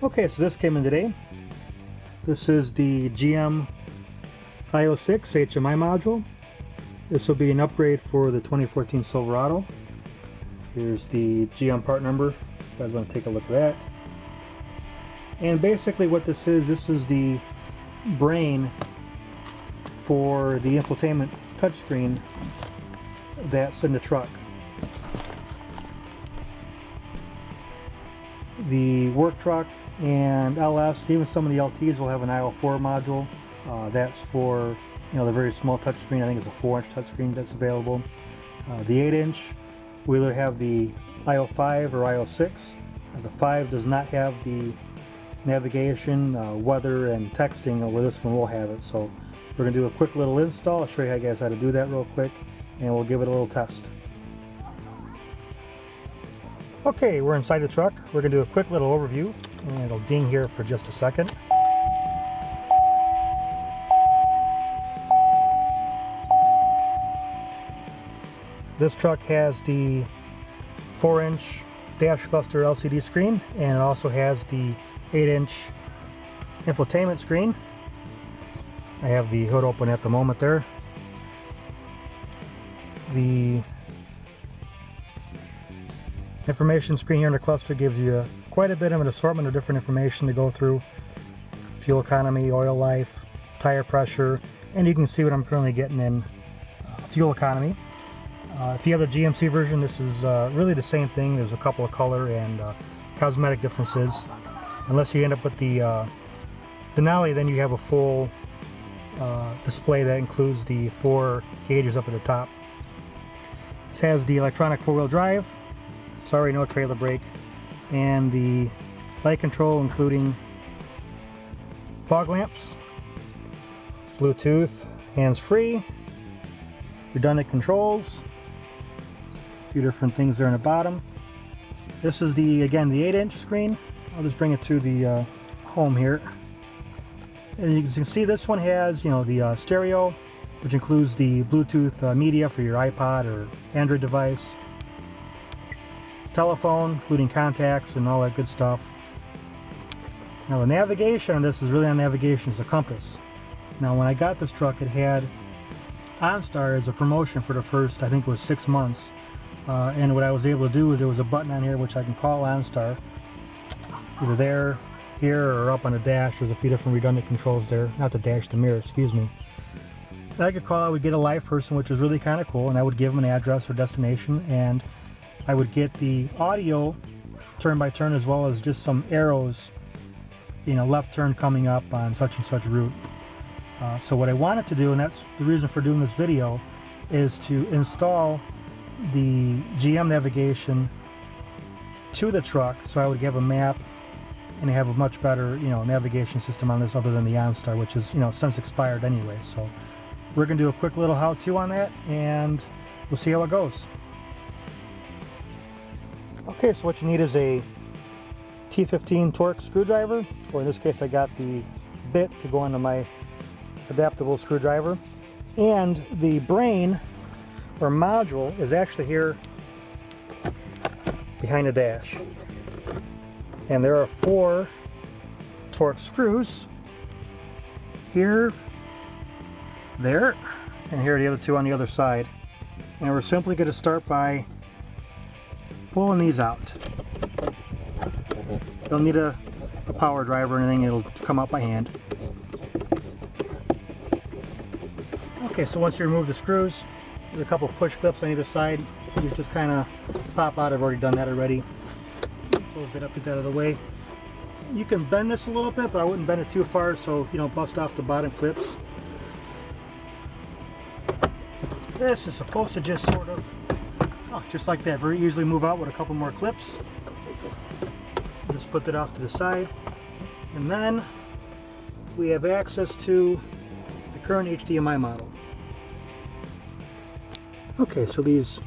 Okay, so this came in today. This is the GM IO6 HMI module. This will be an upgrade for the 2014 Silverado. Here's the GM part number, if you guys want to take a look at that. And basically what this is the brain for the infotainment touchscreen that's in the truck. The work truck and LS, even some of the LTs will have an IO4 module. That's for, you know, the very small touchscreen. I think it's a 4-inch touchscreen that's available. The 8-inch, we either have the IO5 or IO6. The 5 does not have the navigation, weather, and texting, where this one will have it. So we're going to do a quick little install. I'll show you guys how to do that real quick, and we'll give it a little test. Okay, we're inside the truck. We're going to do a quick little overview, and it'll ding here for just a second. This truck has the 4-inch dash cluster LCD screen, and it also has the 8-inch infotainment screen. I have the hood open at the moment there. The information screen here in the cluster gives you quite a bit of an assortment of different information to go through. Fuel economy, oil life, tire pressure, and you can see what I'm currently getting in fuel economy. If you have the GMC version, this is really the same thing. There's a couple of color and cosmetic differences. Unless you end up with the Denali, then you have a full display that includes the 4 gauges up at the top. This has the electronic 4-wheel drive. Sorry, no trailer brake, and the light control including fog lamps, Bluetooth, hands-free, redundant controls, a few different things there in the bottom. This is again the 8-inch screen. I'll just bring it to the home here, and you can see this one has, you know, the stereo, which includes the Bluetooth media for your iPod or Android device. Telephone, including contacts and all that good stuff. Now the navigation on this is really not navigation, it's a compass. Now when I got this truck, it had OnStar as a promotion for the first, I think it was 6 months. And what I was able to do is there was a button on here which I can call OnStar. Either there, here, or up on the dash. There's a few different redundant controls there. Not the dash, the mirror, excuse me. And I could call, I would get a live person, which was really kind of cool, and I would give them an address or destination, and I would get the audio turn by turn, as well as just some arrows, you know, left turn coming up on such and such route. So what I wanted to do, and that's the reason for doing this video, is to install the GM navigation to the truck, so I would have a map and have a much better, you know, navigation system on this, other than the OnStar, which is, you know, since expired anyway. So we're going to do a quick little how-to on that, and we'll see how it goes. Okay, so what you need is a T15 Torx screwdriver, or in this case I got the bit to go into my adaptable screwdriver, and the brain or module is actually here behind the dash, and there are 4 Torx screws here, there, and here are the other 2 on the other side. And we're simply going to start by pulling these out. simple. You don't need a power drive or anything, it'll come out by hand. Okay, so once you remove the screws, there's a couple push clips on either side. These just kind of pop out. I've already done that already. Close it up, get that out of the way. You can bend this a little bit, but I wouldn't bend it too far so you don't bust off the bottom clips. This is supposed to just sort of, just like that, very easily move out with a couple more clips. Just put that off to the side. And then we have access to the current HDMI model. Okay, so these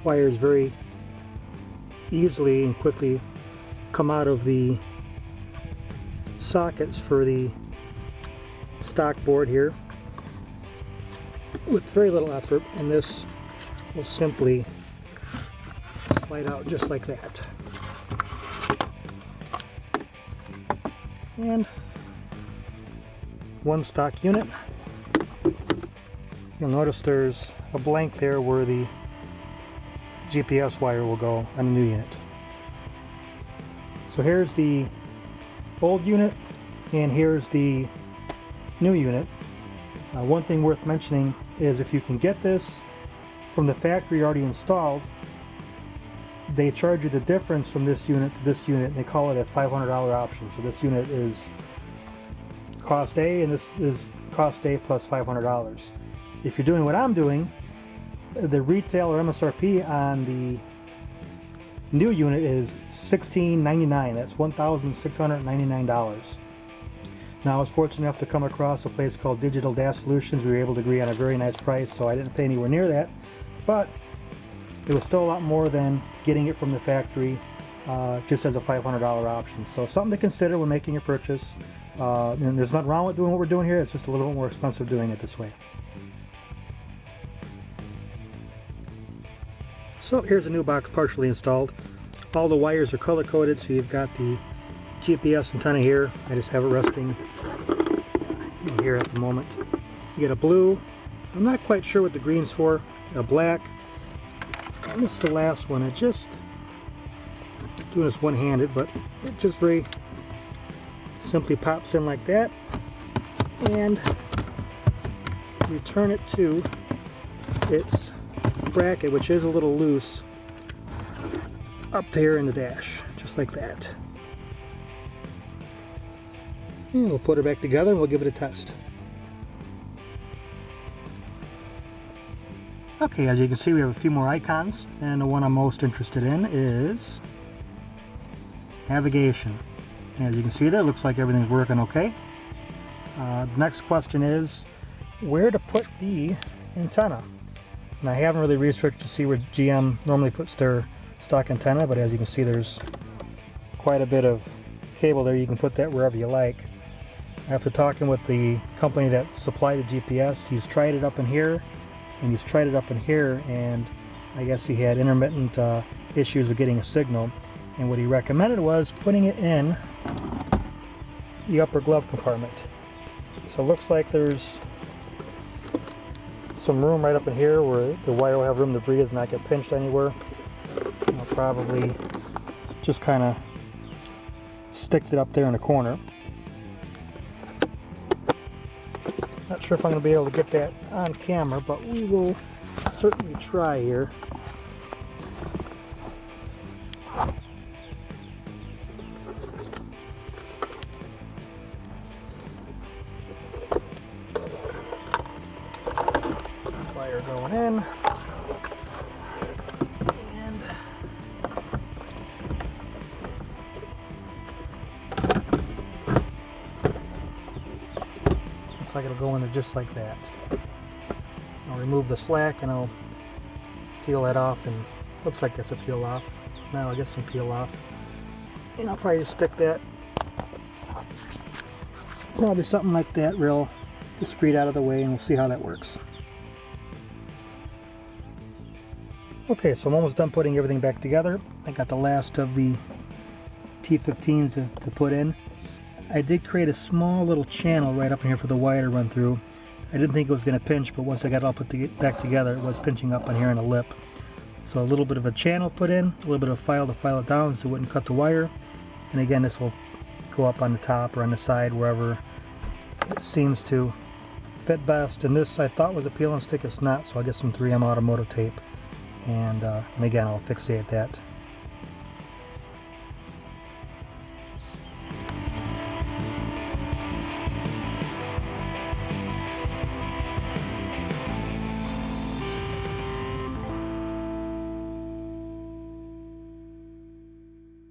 wires very easily and quickly come out of the sockets for the stock board here with very little effort, and this will simply slide out just like that. And one stock unit. You'll notice there's a blank there where the GPS wire will go on the new unit. So here's the old unit and here's the new unit. One thing worth mentioning is if you can get this from the factory already installed, they charge you the difference from this unit to this unit, and they call it a $500 option. So this unit is cost A and this is cost A plus $500. If you're doing what I'm doing, the retail or MSRP on the new unit is $1,699. That's $1,699. Now I was fortunate enough to come across a place called Digital Dash Solutions. We were able to agree on a very nice price, so I didn't pay anywhere near that, but it was still a lot more than getting it from the factory just as a $500 option. So something to consider when making your purchase. And there's nothing wrong with doing what we're doing here, it's just a little bit more expensive doing it this way. So here's a new box partially installed. All the wires are color coded, so you've got the GPS antenna here. I just have it resting here at the moment. You get a blue, I'm not quite sure what the green's for, a black, and this is the last one. It just, doing this one-handed, but it just very simply pops in like that, and you turn it to its bracket, which is a little loose, up there in the dash, just like that. And we'll put it back together and we'll give it a test. Okay, as you can see, we have a few more icons, and the one I'm most interested in is navigation. As you can see there, it looks like everything's working okay. The next question is where to put the antenna. And I haven't really researched to see where GM normally puts their stock antenna, but as you can see, there's quite a bit of cable there. You can put that wherever you like. After talking with the company that supplied the GPS, he's tried it up in here and he's tried it up in here, and I guess he had intermittent issues with getting a signal, and what he recommended was putting it in the upper glove compartment. So it looks like there's some room right up in here where the wire will have room to breathe and not get pinched anywhere. I'll probably just kind of stick it up there in the corner. Not sure if I'm going to be able to get that on camera, but we will certainly try here. Wire going in. And looks like it'll go in there just like that. I'll remove the slack and I'll peel that off, and looks like that's a peel off. Now I get some peel off, and I'll probably just stick that, probably something like that, real discreet out of the way, and we'll see how that works. Okay, so I'm almost done putting everything back together. I got the last of the T15s to put in. I did create a small little channel right up in here for the wire to run through. I didn't think it was going to pinch, but once I got it all put back together, it was pinching up on here in a lip. So a little bit of a channel put in, a little bit of file to file it down so it wouldn't cut the wire, And again, this will go up on the top or on the side, wherever it seems to fit best. And this I thought was a peel and stick, it's not, so I'll get some 3M automotive tape, and again I'll fixate that